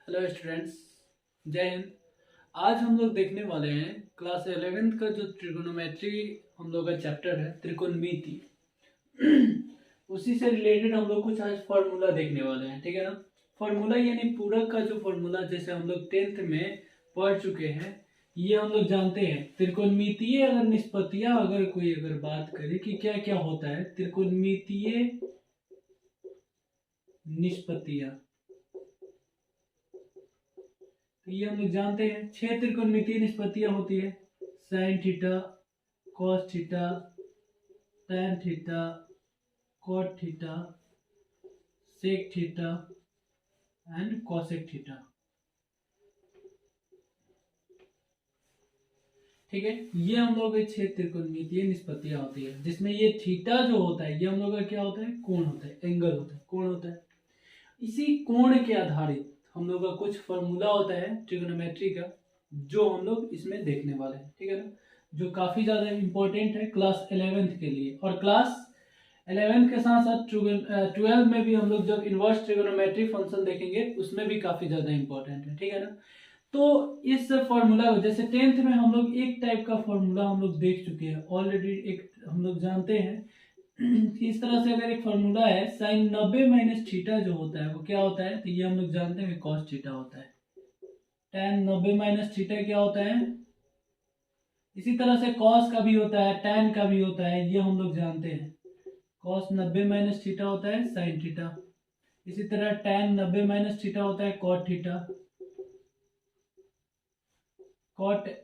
Hello students, जय हिंद। आज हम लोग देखने वाले हैं क्लास 11th का जो ट्रिगोनोमेट्री हम लोग का चैप्टर है त्रिकोणमिति। उसी से रिलेटेड हम लोग कुछ आज फॉर्मूला देखने वाले हैं, ठीक है ना। फॉर्मूला यानी पूरक का जो फॉर्मूला जैसे हम लोग 10th में पढ़ चुके हैं, ये हम लोग जानते हैं। त्रिकोणमितीय अगर निष्पत्तियां अगर बात करें कि क्या क्या होता है त्रिकोणमितीय निष्पत्तियां, तो ये हम लोग जानते हैं 6 त्रिकोणमितीय निष्पत्तियां होती है। Sine theta, cos theta, tan theta, cot theta, sec theta and cosec theta. ठीक है, ये हम लोग के 6 त्रिकोणमितीय निष्पत्तियां होती है, जिसमें ये थीटा जो होता है ये हम लोग का क्या होता है, कोण होता है, एंगल होता है, कोण होता है। इसी कोण के आधारित हम लोग का कुछ फॉर्मूला होता है ट्रिगोनोमेट्री का, जो हम लोग इसमें देखने वाले हैं, ठीक है ना। जो काफी ज्यादा इंपॉर्टेंट है क्लास 11th के लिए, और क्लास 11th के साथ साथ 12 में भी हम लोग जब इनवर्स ट्रिगोनोमेट्री फंक्शन देखेंगे उसमें भी काफी ज्यादा इंपॉर्टेंट है, ठीक है ना। तो इस फॉर्मूला को जैसे 10th में हम लोग एक टाइप का फॉर्मूला हम लोग देख चुके हैं ऑलरेडी, एक हम लोग जानते हैं कि इस तरह से अगर एक फॉर्मूला है साइन 90 माइनस थीटा जो होता है वो क्या होता है, तो ये हम लोग जानते हैं कॉस थीटा होता है। tan 90 माइनस थीटा क्या होता है, इसी तरह से कॉस का भी होता है, tan का भी होता है, ये हम लोग जानते हैं। कॉस 90 माइनस थीटा होता है साइन थीटा, इसी तरह tan 90 माइनस थीटा होता है cot theta, cot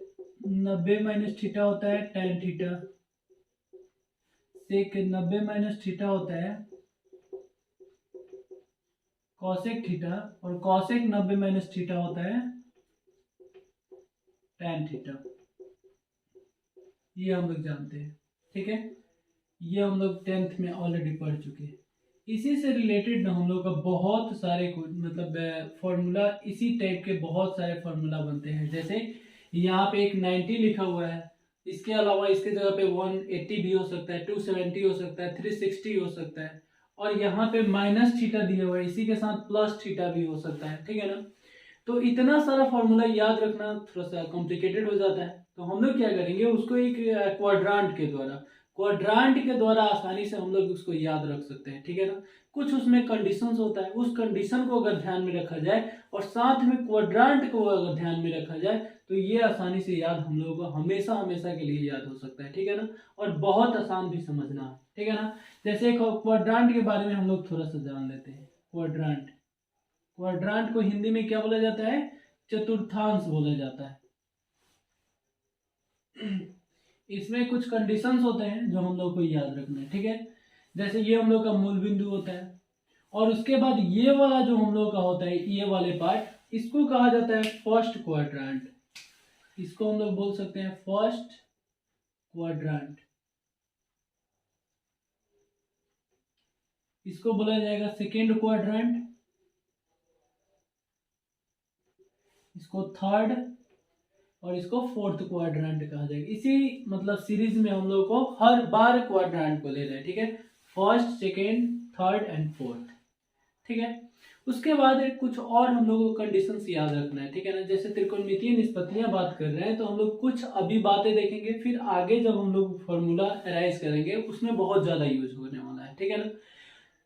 90 minus theta होता है tan theta, sec 90 minus theta होता है कॉसेक थीटा, और कॉसेक 90 माइनस थीटा होता है tan थीटा। ये हम लोग जानते हैं, ठीक है। ये हम लोग 10th में ऑलरेडी पढ़ चुके हैं। इसी से रिलेटेड हम लोग का बहुत सारे मतलब फॉर्मूला, इसी टाइप के बहुत सारे फॉर्मूला बनते हैं। जैसे यहाँ पे एक 90 लिखा हुआ है, इसके अलावा इसके जगह पे 180 भी हो सकता है, 270 हो सकता है, 360 हो सकता है, और यहाँ पे माइनस थीटा दिया हुआ है, इसी के साथ प्लस थीटा भी हो सकता है, ठीक है ना। तो इतना सारा फॉर्मूला याद रखना थोड़ा सा कॉम्प्लिकेटेड हो जाता है, तो हम लोग क्या करेंगे उसको एक क्वाड्रांट के द्वारा आसानी से हम लोग उसको याद रख सकते हैं, ठीक है ना। कुछ उसमें कंडीशंस होता है, उस कंडीशन को अगर ध्यान में रखा जाए और साथ में क्वाड्रांट को अगर ध्यान में रखा जाए तो ये आसानी से याद हम लोगों को हमेशा हमेशा के लिए याद हो सकता है, ठीक है ना। और बहुत आसान भी समझना है, ठीक है ना। जैसे क्वाड्रांट के बारे में हम लोग थोड़ा सा जान लेते हैं। क्वाड्रांट को हिंदी में क्या बोला जाता है, चतुर्थांश बोला जाता है। इसमें कुछ कंडीशंस होते हैं जो हम लोग को याद रखना है, ठीक है। जैसे ये हम लोग का मूल बिंदु होता है, और उसके बाद ये वाला जो हम लोग का होता है ये वाले पार्ट, इसको कहा जाता है फर्स्ट क्वाड्रांट। इसको हम लोग बोल सकते हैं फर्स्ट क्वाड्रांट। इसको बोला जाएगा सेकेंड क्वाड्रांट, इसको थर्ड, और इसको फोर्थ क्वाड्रांट कहा जाएगा। इसी मतलब सीरीज में हम लोग को हर बार क्वाड्रांट को ले रहे हैं, ठीक है। First, second, third and fourth, ठीक है। उसके बाद कुछ और हम लोगों को कंडीशंस याद रखना है, ठीक है ना। जैसे त्रिकोणमितीय निष्पत्तियां बात कर रहे हैं तो हम लोग कुछ अभी बातें देखेंगे, फिर आगे जब हम लोग फॉर्मूला अराइज करेंगे उसमें बहुत ज्यादा यूज होने वाला है, ठीक है ना।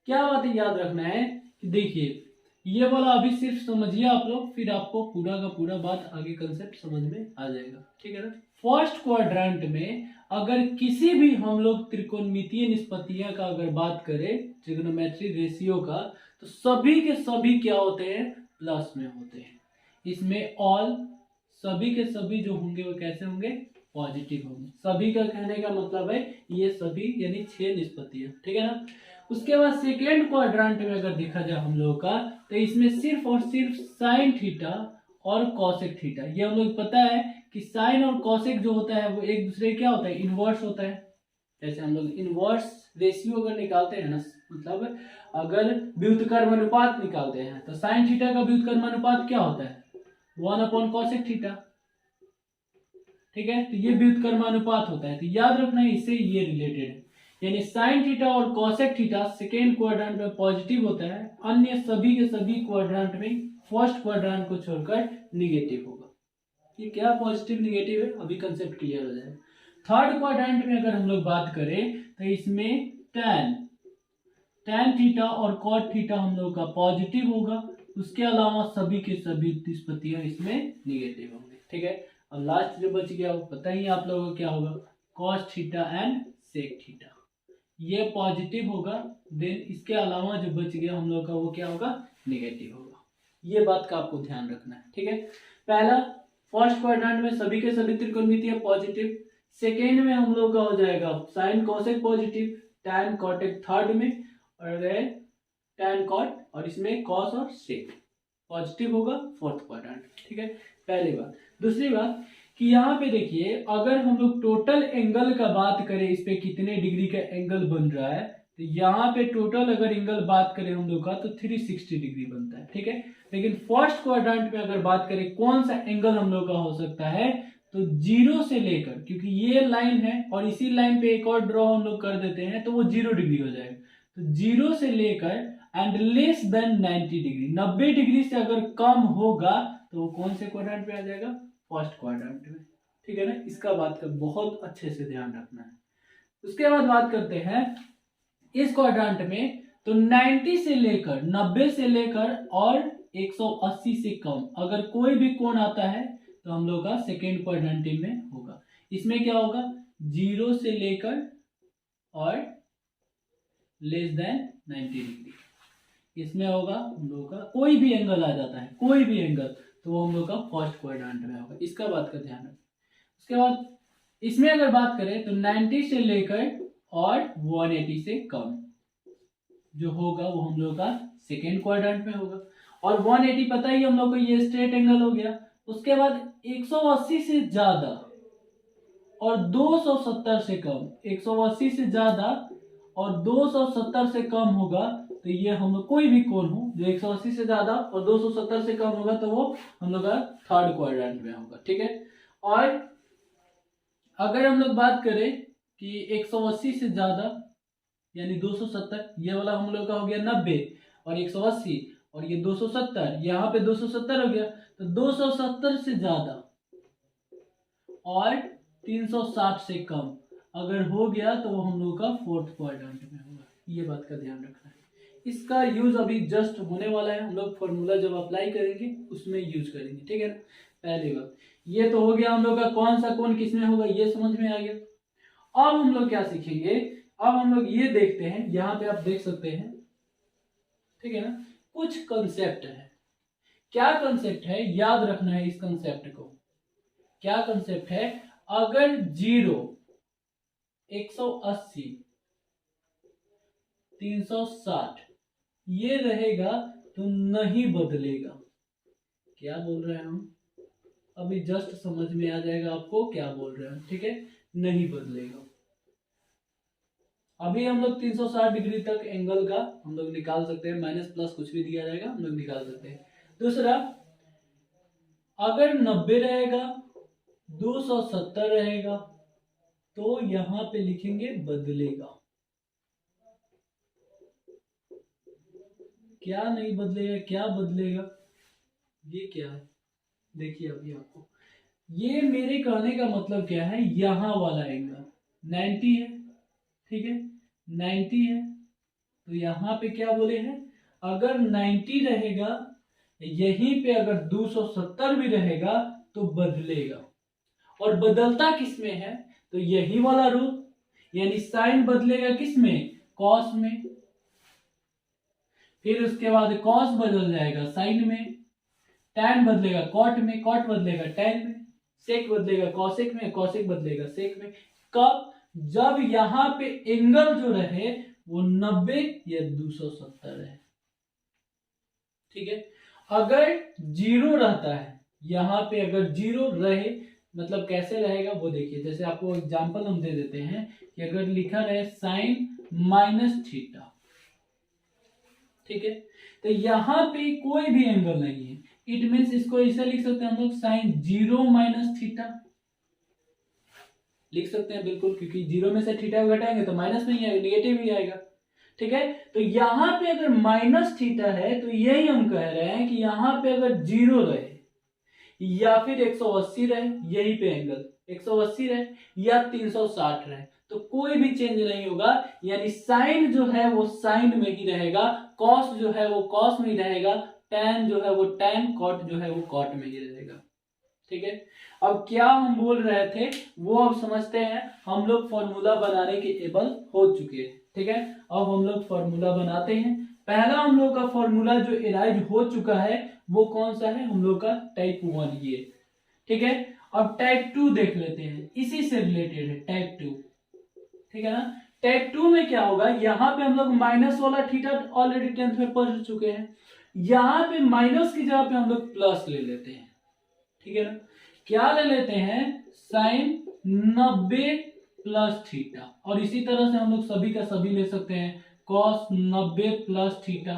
क्या बातें याद रखना है कि देखिए ये वाला अभी सिर्फ समझिए आप लोग, फिर आपको पूरा का पूरा बात आगे कंसेप्ट समझ में आ जाएगा, ठीक है ना। फर्स्ट क्वाड्रेंट में अगर किसी भी हम लोग त्रिकोणमितीय निष्पत्तियां का अगर बात करें, ट्रिग्नोमेट्री रेशियो का, तो सभी के सभी क्या होते हैं, प्लस में होते हैं। इसमें ऑल, सभी के सभी जो होंगे वो कैसे होंगे, पॉजिटिव होंगे। सभी का कहने का मतलब है ये सभी यानी 6 निष्पत्तियां, ठीक है ना। उसके बाद सेकेंड क्वाड्रेंट में अगर देखा जाए हम लोग का, तो इसमें सिर्फ और सिर्फ साइन थीटा और कॉसेक थीटा, ये हम लोग पता है कि साइन और कॉसेक जो होता है वो एक दूसरे क्या होता है, इनवर्स होता है। जैसे हम लोग इनवर्स रेशियो अगर निकालते हैं ना, मतलब अगर व्युत्क्रम अनुपात निकालते हैं तो साइन थीटा का व्युत्क्रम अनुपात क्या होता है, 1/cosec थीटा, ठीक है। तो ये व्युत्क्रम अनुपात होता है, तो याद रखना है इससे ये रिलेटेड है। यानी साइन थीटा और कॉसेक थीटा सेकेंड क्वाड्रेंट में पॉजिटिव होता है, अन्य सभी के सभी क्वाड्रेंट में फर्स्ट क्वाड्रेंट को छोड़कर निगेटिव होगा। ये क्या पॉजिटिव निगेटिव है, अभी कंसेप्ट क्लियर हो जाएगा। थर्ड क्वाड्रेंट में अगर हम लोग बात करें तो इसमें tan थीटा और cot थीटा हम लोग का पॉजिटिव होगा, उसके अलावा सभी के सभी निष्पत्तियां इसमें निगेटिव होंगे। ठीक है, अब लास्ट जो बच गया वो पता ही आप लोगों को क्या होगा, cos theta and sec theta, ये पॉजिटिव होगा। देन इसके अलावा जो बच गया हम लोग का वो क्या होगा, नेगेटिव होगा। ये बात का आपको ध्यान रखना है। ठीक है, पहला फर्स्ट क्वाड्रेंट में सभी के सभी त्रिकोणमितिय पॉजिटिव, सेकेंड में हम लोग का हो जाएगा साइन कोसेक पॉजिटिव, tan कॉटेक थर्ड में, और tan कॉट और इसमें कॉस और सेक पॉजिटिव होगा फोर्थ क्वाड्रेंट। ठीक है, पहली बात। दूसरी बात कि यहाँ पे देखिए, अगर हम लोग टोटल एंगल का बात करें, इस पे कितने डिग्री का एंगल बन रहा है, तो यहाँ पे टोटल अगर एंगल बात करें हम लोग का तो 360 डिग्री बनता है। ठीक है, लेकिन फर्स्ट क्वाड्रेंट में अगर बात करें कौन सा एंगल हम लोग का हो सकता है, तो जीरो से लेकर, क्योंकि ये लाइन है और इसी लाइन पे एक और ड्रॉ हम लोग कर देते हैं तो वो 0 डिग्री हो जाएगा। तो जीरो से लेकर and less than 90 degree, 90 degree से अगर कम होगा तो वो कौन से क्वाड्रेंट पे आ जाएगा, फर्स्ट क्वाड्रेंट में। ठीक है ना, इसका बात का बहुत अच्छे से ध्यान रखना है। उसके बाद बात करते हैं इस क्वाड्रेंट में, तो 90 से लेकर 90 से लेकर और 180 से कम अगर कोई भी कोण आता है तो हम लोग का सेकेंड क्वाड्रेंट में होगा। इसमें क्या होगा, 0 से लेकर और लेस देन 90 डिग्री, इसमें होगा हम लोग का कोई भी एंगल आ जाता है, कोई भी एंगल, तो वो हम लोग का फर्स्ट क्वाड्रेंट में होगा। इसका बात का ध्यान रखें। उसके बाद इसमें अगर बात करें तो 90 से लेकर और 180 से कम जो होगा वो हम लोग का सेकेंड क्वाड्रेंट में होगा। और 180 पता ही हम लोग को ये स्ट्रेट एंगल हो गया। उसके बाद 180 से ज्यादा और 270 से कम, 180 से ज्यादा और 270 से कम होगा तो ये हम लोग कोई भी कोण हो जो 180 से ज्यादा और 270 से कम होगा तो वो हम लोग का थर्ड क्वाड्रेंट में होगा। ठीक है, और अगर हम लोग बात करें कि 180 से ज्यादा यानी 270, ये वाला हम लोग का हो गया 90 और 180 और ये 270, यहाँ पे 270 हो गया, तो 270 से ज्यादा और 360 से कम अगर हो गया तो वो हम लोग का फोर्थ क्वाड्रेंट में होगा। ये बात का ध्यान रखना है। इसका यूज अभी जस्ट होने वाला है, हम लोग फॉर्मूला जब अप्लाई करेंगे उसमें यूज करेंगे। ठीक है ना, पहली बात ये तो हो गया हम लोग का कौन सा कोण किसमें होगा, ये समझ में आ गया। अब हम लोग क्या सीखेंगे, अब हम लोग ये देखते हैं, यहाँ पे आप देख सकते हैं। ठीक है ना, कुछ कंसेप्ट है। क्या कंसेप्ट है, याद रखना है इस कंसेप्ट को। क्या कंसेप्ट है, अगर 0, 180, 360 ये रहेगा तो नहीं बदलेगा। क्या बोल रहे हैं हम, अभी जस्ट समझ में आ जाएगा आपको क्या बोल रहे हैं। ठीक है, नहीं बदलेगा। अभी हम लोग 360 डिग्री तक एंगल का हम लोग निकाल सकते हैं, माइनस प्लस कुछ भी दिया जाएगा हम लोग निकाल सकते हैं। दूसरा, अगर 90 रहेगा, 270 रहेगा तो यहां पे लिखेंगे बदलेगा। क्या नहीं बदलेगा, क्या बदलेगा, ये क्या है, देखिए अभी आपको ये मेरे कहने का मतलब क्या है, यहां वाला एंगल 90 है। ठीक है, 90 है तो यहाँ पे क्या बोले हैं, अगर 90 रहेगा यहीं पे अगर 270 भी रहेगा तो बदलेगा। और बदलता किस में है, तो यही वाला रूप, यानी साइन बदलेगा किस में, कॉस में। फिर उसके बाद कॉस बदल जाएगा साइन में, टैन बदलेगा कॉट में, कॉट बदलेगा टैन में, सेक बदलेगा कॉसेक में, कॉसेक बदलेगा सेक में। कब, जब यहां पे एंगल जो रहे वो 90 या 270 है। ठीक है, अगर 0 रहता है, यहां पे अगर 0 रहे मतलब कैसे रहेगा वो देखिए। जैसे आपको एग्जांपल हम दे देते हैं कि अगर लिखा रहे साइन माइनस थीटा, ठीक है, तो यहां पे कोई भी एंगल नहीं है। इट मीन्स इसको ऐसे लिख सकते हैं हम लोग, साइन 0 माइनस थीटा लिख सकते हैं बिल्कुल, क्योंकि 0 में से थीटा घटाएंगे तो माइनस में ही आएगा, निगेटिव ही आएगा। ठीक है। तो यहाँ पे अगर माइनस थीटा है तो यही हम कह रहे हैं कि यहाँ पे अगर 0 रहे या फिर 180 रहे, यही पे एंगल 180 रहे या 360 रहे, तो कोई भी चेंज नहीं होगा, यानी साइन जो है वो साइन में ही रहेगा, कॉस जो है वो कॉस में ही रहेगा, टैन जो है वो टैन, कॉट जो है वो कॉट में ही रहेगा। ठीक है। अब क्या हम बोल रहे थे वो अब समझते हैं। हम लोग फॉर्मूला बनाने के एबल हो चुके हैं। ठीक है। अब हम लोग फॉर्मूला बनाते हैं। पहला हम लोग का फॉर्मूला जो एराइज हो चुका है वो कौन सा है, हम लोग का टाइप 1 ये। ठीक है। अब टाइप 2 देख लेते हैं, इसी से रिलेटेड है टाइप 2। ठीक है ना। टाइप 2 में क्या होगा, यहाँ पे हम लोग माइनस वाला थीटा ऑलरेडी 10th में पढ़ चुके हैं, यहाँ पे माइनस की जगह पे हम लोग प्लस ले लेते हैं। ठीक है ना। क्या ले लेते हैं, साइन 90 प्लस थीटा, और इसी तरह से हम लोग सभी का सभी ले सकते हैं, cos 90 plus theta,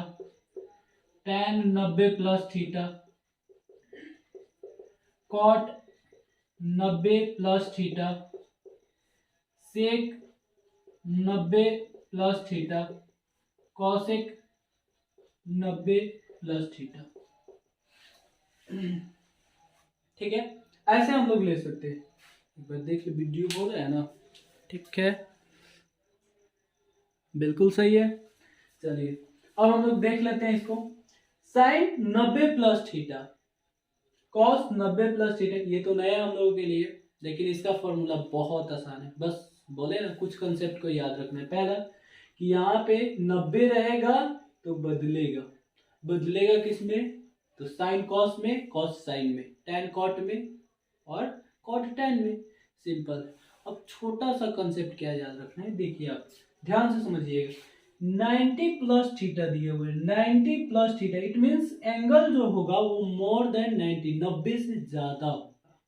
tan 90 plus theta, cot 90 plus theta, sec 90 plus theta, cosec 90 plus theta. ठीक है। ऐसे हम लोग ले सकते हैं। एक बार देखिए वीडियो हो रहा है ना, ठीक है, बिल्कुल सही है। चलिए अब हम लोग देख लेते हैं इसको, sine 90 plus theta, cos 90 plus theta, ये तो नया हम लोगों के लिए, लेकिन इसका फॉर्मूला बहुत आसान है। बस बोले ना, कुछ कंसेप्ट को याद रखना है। पहला कि यहाँ पे 90 रहेगा तो बदलेगा, बदलेगा किस में, तो साइन कॉस में, कॉस साइन में, टैन कॉट में और कॉट टैन में। सिंपल। अब छोटा सा कंसेप्ट क्या याद रखना है, देखिए आप ध्यान से समझिएगा। 90 प्लस थीटा दिए हुए, 90 plus theta, it means angle जो होगा वो मोर देन 90, 90 से ज्यादा होगा।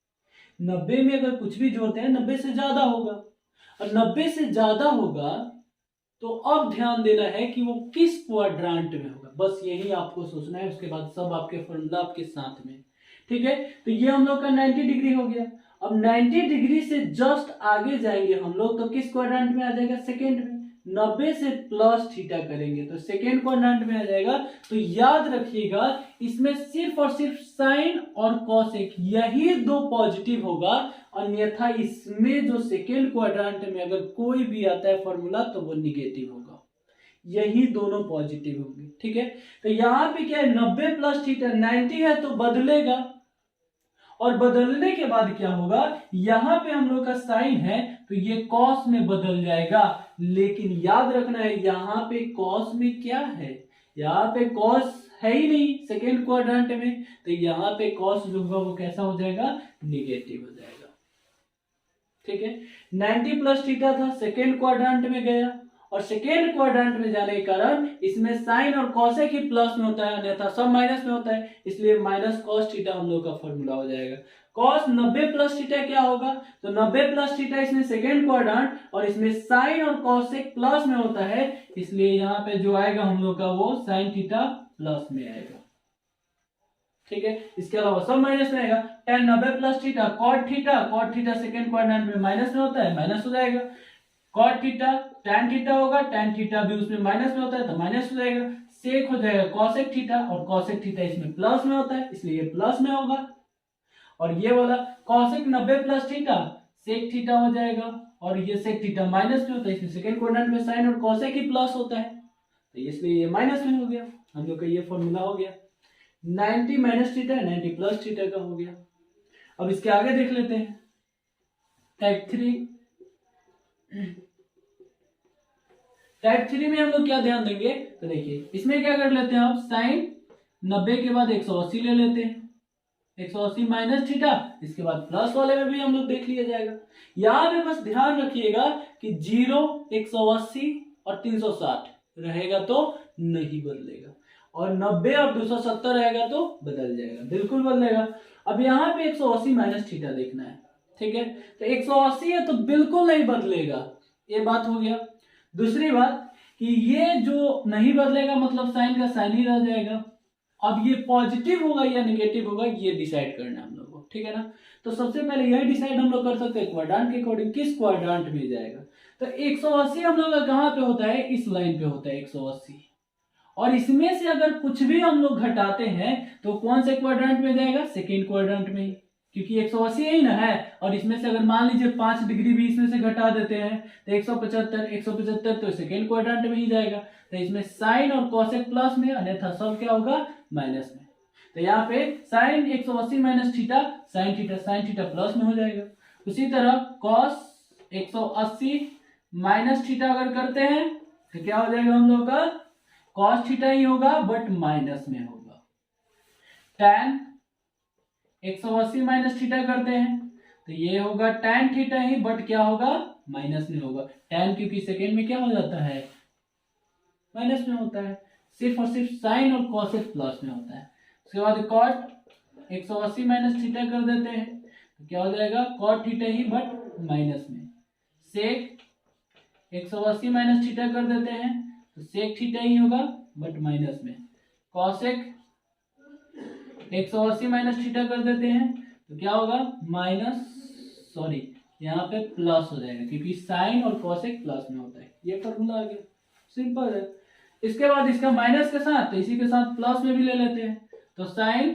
90 में अगर कुछ भी जोड़ते हैं 90 से ज्यादा होगा, और 90 से ज्यादा होगा तो अब ध्यान देना है कि वो किस क्वाड्रांट में होगा, बस यही आपको सोचना है। उसके बाद सब आपके फॉर्मूला आपके साथ में। ठीक है। तो ये हम लोग का 90 डिग्री हो गया। अब 90 डिग्री से जस्ट आगे जाएंगे हम लोग तो किस क्वाड्रांट में आ जाएगा, सेकेंड में। 90 से प्लस थीटा करेंगे तो सेकेंड क्वाड्रांट में आ जाएगा। तो याद रखिएगा इसमें सिर्फ और सिर्फ साइन और कॉसेक यही दो पॉजिटिव होगा, अन्यथा इसमें जो सेकेंड क्वाड्रांट में अगर कोई भी आता है फॉर्मूला तो वो निगेटिव होगा, यही दोनों पॉजिटिव होंगे। ठीक है। तो यहाँ पे क्या है, 90 प्लस थीटा 90 है तो बदलेगा, और बदलने के बाद क्या होगा, यहां पे हम लोग का साइन है तो ये कॉस में बदल जाएगा। लेकिन याद रखना है यहां पे कॉस में क्या है, यहाँ पे कॉस है ही नहीं सेकेंड क्वाड्रेंट में, तो यहाँ पे कॉस जो होगा वो कैसा हो जाएगा, निगेटिव हो जाएगा। ठीक है। 90 प्लस थीटा था, सेकेंड क्वाड्रेंट में गया, और सेकेंड क्वाड्रेंट में जाने के कारण इसमें साइन और कॉसेक ही प्लस में होता है, अन्यथा सब माइनस में होता है, इसलिए माइनस कॉस थीटा हम लोग का फॉर्मूला हो जाएगा। कॉस 90 प्लस थीटा क्या होगा, तो 90 प्लस थीटा इसमें सेकेंड क्वाड्रेंट, और इसमें साइन और कॉसेक प्लस में होता है, इसलिए यहाँ पे जो आएगा हम लोग का वो साइन थीटा प्लस में आएगा। ठीक है। इसके अलावा सब माइनस में आएगा। tan 90 plus theta, cot theta second quadrant में माइनस में होता है, माइनस हो जाएगा। कॉट थीटा tan थीटा होगा, tan थीटा भी उसमें माइनस में होता है तो माइनस हो जाएगा। सेक हो जाएगा कॉसेक थीटा, और कॉसेक थीटा इसमें प्लस में होता है इसलिए ये प्लस में होगा। और ये वाला cosec 90 plus theta sec theta हो जाएगा, और ये सेक थीटा माइनस में होता है, इसमें सेकेंड क्वाड्रेंट में साइन और कॉसेक ही प्लस होता है तो इसलिए ये माइनस में हो गया। हम लोग का ये फॉर्मूला हो गया, 90 माइनस थीटा 90 प्लस थीटा का हो गया। अब इसके आगे देख लेते हैं टाइप 3। टाइप 3 में हम लोग क्या ध्यान देंगे, तो देखिए इसमें क्या कर लेते हैं आप, साइन 90 के बाद 180 ले लेते हैं, 180 माइनस थीटा, इसके बाद प्लस वाले में भी हम लोग देख लिया जाएगा। यहाँ पे बस ध्यान रखिएगा कि 0, 180 और 360 रहेगा तो नहीं बदलेगा, और 90 और 270 रहेगा तो बदल जाएगा, बिल्कुल बदलेगा। अब यहाँ पे 180 माइनस थीटा देखना है। ठीक है। तो 180 है तो बिल्कुल नहीं बदलेगा, ये बात हो गया। दूसरी बात कि ये जो नहीं बदलेगा मतलब साइन का साइन ही रह जाएगा। अब ये पॉजिटिव होगा या नेगेटिव होगा ये डिसाइड करना है हम लोग को। ठीक है ना। तो सबसे पहले यही डिसाइड हम लोग कर सकते हैं क्वाड्रेंट के अकॉर्डिंग किस क्वाड्रेंट में जाएगा। तो 180 हम लोग का कहाँ पे होता है, इस लाइन पे होता है 180, और इसमें से अगर कुछ भी हम लोग घटाते हैं तो कौन से क्वाड्रेंट में जाएगा, सेकेंड क्वाड्रेंट में, क्योंकि 180 ही ना है, और इसमें से अगर मान लीजिए 5 डिग्री भी इसमें से घटा देते हैं तो 175 तो सेकेंड क्वाड्रेंट में ही जाएगा। तो इसमें साइन और कॉसेक प्लस में, अन्यथा सब क्या होगा, माइनस में। तो यहाँ पे sine 180 minus theta, sine theta plus में हो जाएगा। उसी तरह कॉस 180 माइनस थीटा अगर करते हैं तो क्या हो जाएगा हम लोग का, कॉस थीटा ही होगा बट माइनस में होगा। टैन 180 माइनस थीटा करते हैं तो ये होगा टैन थीटा ही बट क्या होगा, माइनस में होगा। टैन क्योंकि सेकेंड में क्या हो जाता है, माइनस में होता है। सिर्फ और सिर्फ साइन और कॉसेक प्लस में होता है। उसके बाद कॉट 180 माइनस थीटा कर देते हैं तो क्या हो जाएगा, कॉट थीटा ही बट माइनस में। सेक 180 माइनस थीटा कर देते हैं तो सेक थीटा ही होगा बट माइनस में। कॉसेक 180 माइनस थीटा कर देते हैं तो क्या होगा, यहाँ पे प्लस हो जाएगा क्योंकि साइन और कॉसेक प्लस में होता है। ये फॉर्मूला आ गया, सिंपल है। इसके बाद इसका माइनस के साथ तो इसी के साथ प्लस में भी ले लेते हैं, तो साइन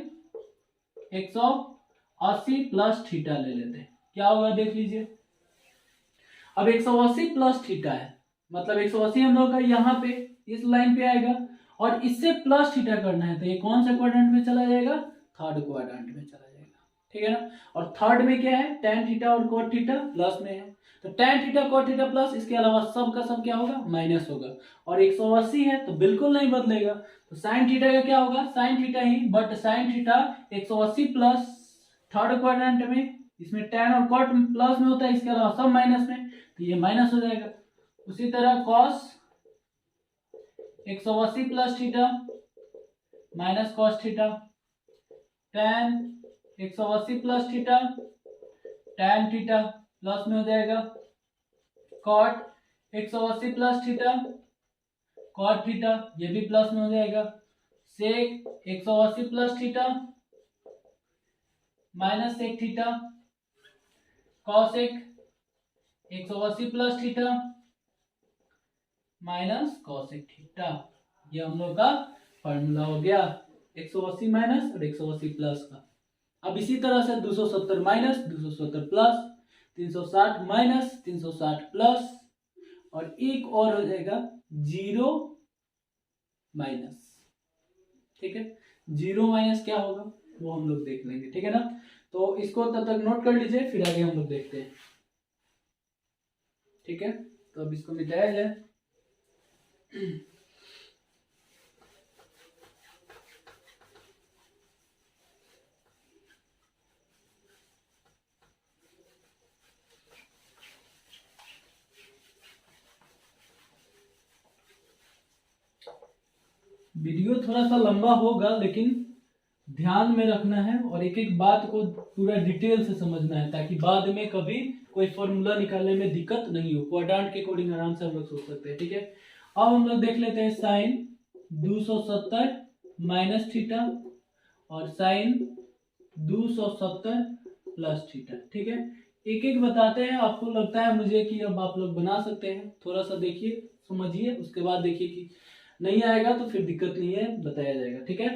180 प्लस थीटा ले लेते हैं, क्या होगा देख लीजिए। अब 180 प्लस थीटा है, मतलब 180 हम लोग का यहाँ पे इस लाइन पे आएगा, और इससे प्लस थीटा करना है तो ये कौन सा क्वाड्रेंट में चला जाएगा, थर्ड क्वाड्रेंट में चला जाएगा, ठीक है ना। और थर्ड में क्या है, टैन थीटा और कोट थीटा प्लस में है, तो tan theta cot theta plus, इसके अलावा सब का सब क्या होगा, माइनस होगा। और 180 है तो बिल्कुल नहीं बदलेगा, तो साइन थीटा का क्या होगा, साइन थीटा ही, but sine theta 180 plus third quadrant में, इसमें टैन और कोट प्लस में होता है, इसके अलावा सब माइनस में, तो ये माइनस हो जाएगा। उसी तरह cos 180 plus theta minus cos theta, tan 180 plus theta tan theta plus में हो जाएगा। Cot 180 plus theta cot theta, ये भी प्लस में हो जाएगा। Sec 180 plus theta minus sec theta, cosec 180 plus theta minus cosec theta. ये हम लोग का फॉर्मूला हो गया 180 माइनस और 180 प्लस का। अब इसी तरह से 270 माइनस 270 प्लस, 360 माइनस 360 प्लस, और एक और हो जाएगा 0 माइनस, ठीक है। 0 माइनस क्या होगा वो हम लोग देख लेंगे, ठीक है ना। तो इसको तब तक नोट कर लीजिए, फिर आगे हम लोग देखते हैं, ठीक है। तो अब इसको मिटाया जाए। वीडियो थोड़ा सा लंबा होगा लेकिन ध्यान में रखना है और एक एक बात को पूरा डिटेल से समझना है, ताकि बाद में कभी कोई फॉर्मूला निकालने में दिक्कत नहीं हो। क्वाड्रेंट के अकॉर्डिंग आराम से हम लोग सोच सकते हैं, ठीक है। अब हम लोग देख लेते हैं साइन 270 माइनस थीटा और साइन 270 प्लस थीटा, ठीक है। एक एक बताते हैं, आपको लगता है मुझे कि अब आप लोग बना सकते हैं, थोड़ा सा देखिए समझिए, उसके बाद देखिए कि नहीं आएगा तो फिर दिक्कत नहीं है, बताया जाएगा, ठीक है।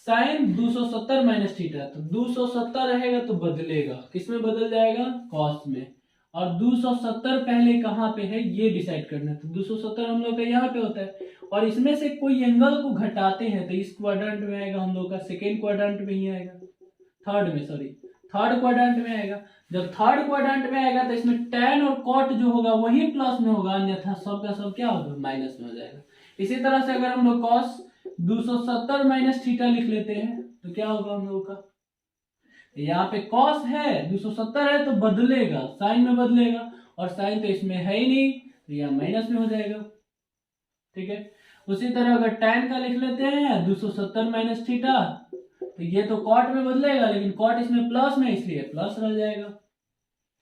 साइन 270 माइनस थीटा, तो 270 रहेगा तो बदलेगा, किसमें बदल जाएगा, कॉस में। और 270 पहले कहाँ पे है ये डिसाइड करना है, तो 270 हम लोग का यहाँ पे होता है, और इसमें से कोई एंगल को घटाते हैं तो इस क्वाड्रेंट में आएगा हम लोग का, सेकेंड क्वाड्रेंट में ही आएगा, थर्ड क्वाड्रेंट में आएगा। जब थर्ड क्वाड्रेंट में आएगा तो इसमें टैन और कॉट जो होगा वही प्लस में होगा, अन्यथा सब का सब क्या होगा, माइनस में हो जाएगा। इसी तरह से अगर हम लोग कॉस 270 माइनस थीटा लिख लेते हैं तो क्या होगा हम लोग का, यहाँ पे कॉस है 270 है तो बदलेगा, साइन में बदलेगा, और साइन तो इसमें है ही नहीं तो यहाँ माइनस में हो जाएगा, ठीक है। उसी तरह अगर टैन का लिख लेते हैं 270 माइनस थीटा, तो ये तो कॉट में बदलेगा लेकिन कॉट इसमें प्लस में, इसलिए प्लस रह जाएगा,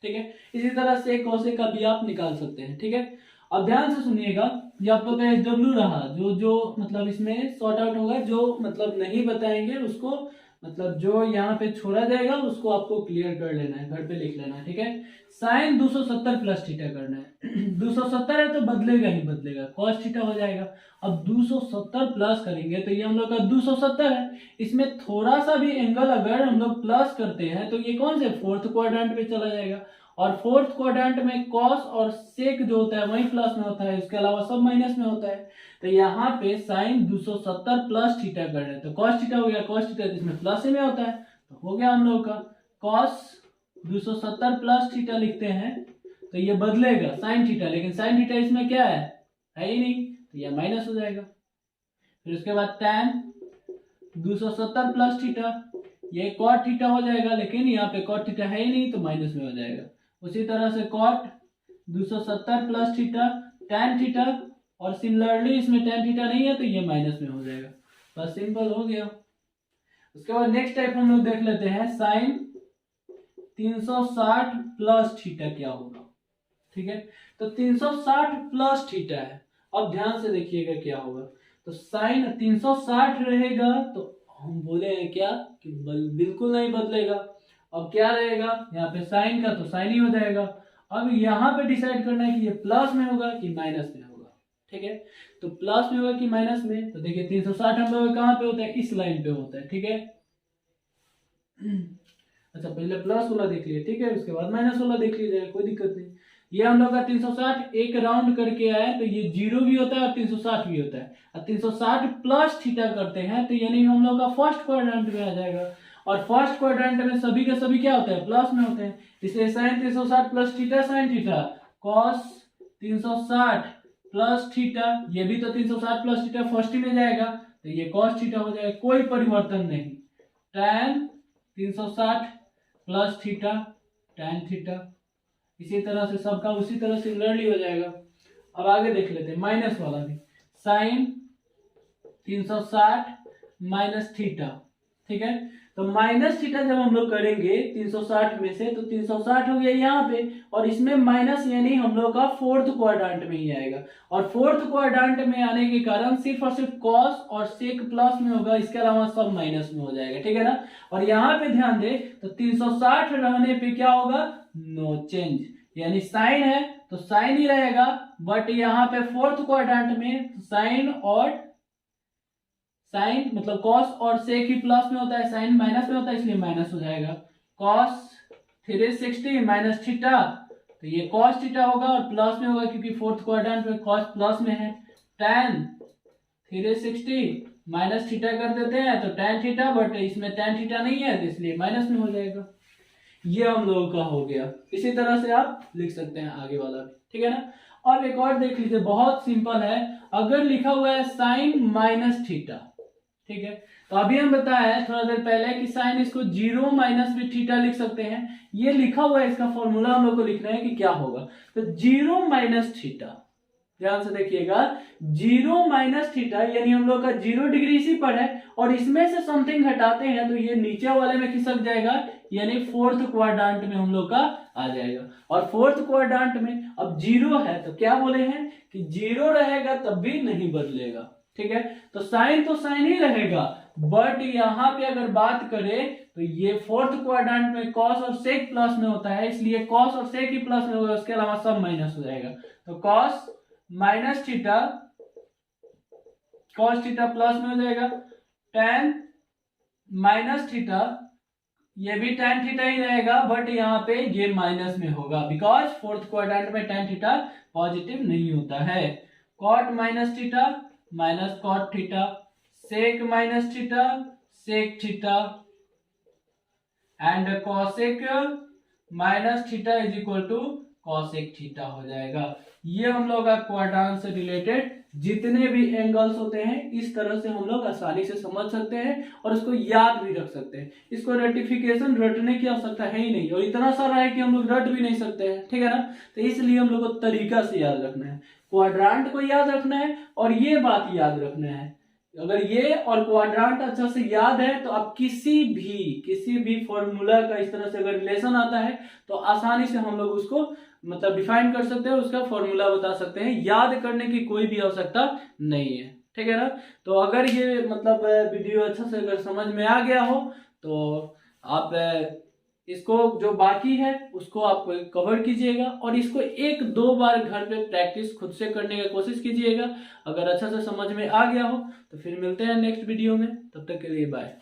ठीक है। इसी तरह से कोसेक का भी आप निकाल सकते हैं, ठीक है। अब ध्यान से सुनिएगा, ये आप लोग का SW रहा, जो मतलब इसमें सॉर्ट आउट होगा, जो मतलब नहीं बताएंगे उसको मतलब जो यहाँ पे छोड़ा जाएगा उसको आपको क्लियर कर लेना है, घर पे लिख लेना है, ठीक है। साइन 270 प्लस थीटा करना है 270 है तो बदलेगा ही बदलेगा, कॉस थीटा हो जाएगा। अब 270 प्लस करेंगे तो ये हम लोग का 270 है, इसमें थोड़ा सा भी एंगल अगर हम लोग प्लस करते हैं तो ये कौन से फोर्थ क्वाड्रेंट पे चला जाएगा, और फोर्थ क्वाड्रेंट में कॉस और सेक जो होता है वही प्लस में होता है, इसके अलावा सब माइनस में होता है। तो यहाँ पे साइन 270 प्लस थीटा कर रहे हैं तो कॉस थीटा हो गया, कॉस थीटा इसमें प्लस में होता है तो हो गया हम लोग का कॉस 270 प्लस थीटा लिखते हैं तो ये बदलेगा साइन थीटा, लेकिन साइन थीटा इसमें क्या है ही नहीं तो ये माइनस हो जाएगा। फिर उसके बाद tan 270 प्लस थीटा, ये कॉट थीटा हो जाएगा, लेकिन यहाँ पे कॉट थीटा है ही नहीं तो माइनस में हो जाएगा। उसी तरह से cot 270 plus theta tan theta, और सिमिलरली इसमें tan थीटा नहीं है तो ये माइनस में हो जाएगा। बस सिंपल हो गया। उसके बाद नेक्स्ट टाइप हम लोग देख लेते हैं साइन 360 प्लस थीटा क्या होगा, ठीक है। तो 360 प्लस थीटा है, अब ध्यान से देखिएगा क्या होगा। तो साइन 360 रहेगा तो हम बोले हैं क्या कि बिल्कुल नहीं बदलेगा। अब क्या रहेगा यहाँ पे साइन का, तो साइन ही हो जाएगा। अब यहाँ पे डिसाइड करना है कि ये प्लस में होगा कि माइनस में होगा, ठीक है। तो प्लस में होगा कि माइनस में, तो देखिए 360 हम लोग कहाँ पे होता है, इस लाइन पे होता है, ठीक है। अच्छा पहले प्लस वाला देख लिए, ठीक है, उसके बाद माइनस वाला देख लीजिएगा, कोई दिक्कत नहीं। ये हम लोग का 360 एक राउंड करके आए तो ये 0 भी होता है और 360 भी होता है। और 360 प्लस थीटा करते हैं तो यानी हम लोग का फर्स्ट क्वाड्रेंट में आ जाएगा, और फर्स्ट क्वाड्रेंट में सभी के सभी क्या होते हैं, प्लस में होते हैं। इसलिए sine 360 plus theta sine theta, cos 360 plus theta, ये भी तो 360 प्लस थीटा फर्स्ट ही में जाएगा तो ये कॉस थीटा हो जाएगा, कोई परिवर्तन नहीं। tan 360 plus theta tan theta, इसी तरह से सबका उसी तरह सिमिलरली हो जाएगा। अब आगे देख लेते हैं माइनस वाला भी, साइन 360 माइनस थीटा, ठीक है। तो माइनस थीटा जब हम लोग करेंगे 360 में से तो 360 हो गया यहाँ पे, और इसमें माइनस यानी हम लोग का फोर्थ क्वाड्रेंट में ही आएगा, और फोर्थ क्वाड्रेंट में आने के कारण सिर्फ और सिर्फ कॉस और सेक प्लस में होगा, इसके अलावा सब माइनस में हो जाएगा, ठीक है ना। और यहाँ पे ध्यान दे तो 360 रहने पे क्या होगा, नो चेंज, यानी साइन है तो साइन ही रहेगा, बट यहाँ पे फोर्थ क्वाड्रेंट में साइन और साइन मतलब कॉस और सेक ही प्लस में होता है, साइन माइनस में होता है इसलिए माइनस हो जाएगा। कॉस 360 माइनस थीटा, तो ये कॉस थीटा होगा और प्लस में होगा क्योंकि फोर्थ क्वाड्रेंट में कॉस प्लस में है। tan 360 माइनस थीटा कर देते हैं तो tan थीटा, बट इसमें tan थीटा नहीं है तो इसलिए माइनस में हो जाएगा। ये हम लोगों का हो गया। इसी तरह से आप लिख सकते हैं आगे वाला भी, ठीक है ना। और एक और देख लीजिए, बहुत सिंपल है। अगर लिखा हुआ है साइन माइनस थीटा, ठीक है, तो अभी हम बताया है थोड़ा देर पहले कि साइन इसको 0 माइनस भी थीटा लिख सकते हैं। ये लिखा हुआ है, इसका फॉर्मूला हम लोग को लिखना है कि क्या होगा। तो 0 माइनस थीटा, ध्यान से देखिएगा, 0 माइनस थीटा यानी हम लोग का 0 डिग्री इसी पर है, और इसमें से समथिंग हटाते हैं तो ये नीचे वाले में खिसक जाएगा, यानी फोर्थ क्वाड्रेंट में हम लोग का आ जाएगा। और फोर्थ क्वाड्रेंट में अब 0 है तो क्या बोले हैं कि 0 रहेगा तब भी नहीं बदलेगा, ठीक है। तो साइन ही रहेगा, बट यहाँ पे अगर बात करें तो ये फोर्थ क्वाड्रेंट में कॉस और सेक प्लस में होता है, इसलिए कॉस और सेक ही प्लस में होगा, उसके अलावा सब माइनस हो जाएगा। तो cos minus theta, cos theta plus में हो जाएगा। tan माइनस थीटा, ये भी tan थीटा ही रहेगा, बट यहाँ पे ये माइनस में होगा बिकॉज फोर्थ क्वाड्रेंट में tan थीटा पॉजिटिव नहीं होता है। cot minus theta minus cot theta, sec minus theta sec theta, and cosec minus theta is equal to cosec theta हो जाएगा। ये हम लोग का क्वाड्रेंट से रिलेटेड जितने भी एंगल्स होते हैं इस तरह से हम लोग आसानी से समझ सकते हैं और उसको याद भी रख सकते हैं। इसको रेक्टिफिकेशन रटने की आवश्यकता है ही नहीं, और इतना सारा है कि हम लोग रट भी नहीं सकते हैं, ठीक है ना। तो इसलिए हम लोग को तरीका से याद रखना है, क्वाड्रेंट को याद रखना है और ये बात याद रखना है। अगर ये और क्वाड्रेंट अच्छा से याद है तो आप किसी भी फॉर्मूला का इस तरह से अगर रिलेशन आता है तो आसानी से हम लोग उसको मतलब डिफाइन कर सकते हैं, उसका फॉर्मूला बता सकते हैं। याद करने की कोई भी आवश्यकता नहीं है, ठीक है ना। तो अगर ये मतलब वीडियो अच्छा से अगर समझ में आ गया हो तो आप इसको जो बाकी है उसको आप कवर कीजिएगा और इसको 1-2 बार घर पे प्रैक्टिस खुद से करने की कोशिश कीजिएगा। अगर अच्छा से समझ में आ गया हो तो फिर मिलते हैं नेक्स्ट वीडियो में, तब तक के लिए बाय।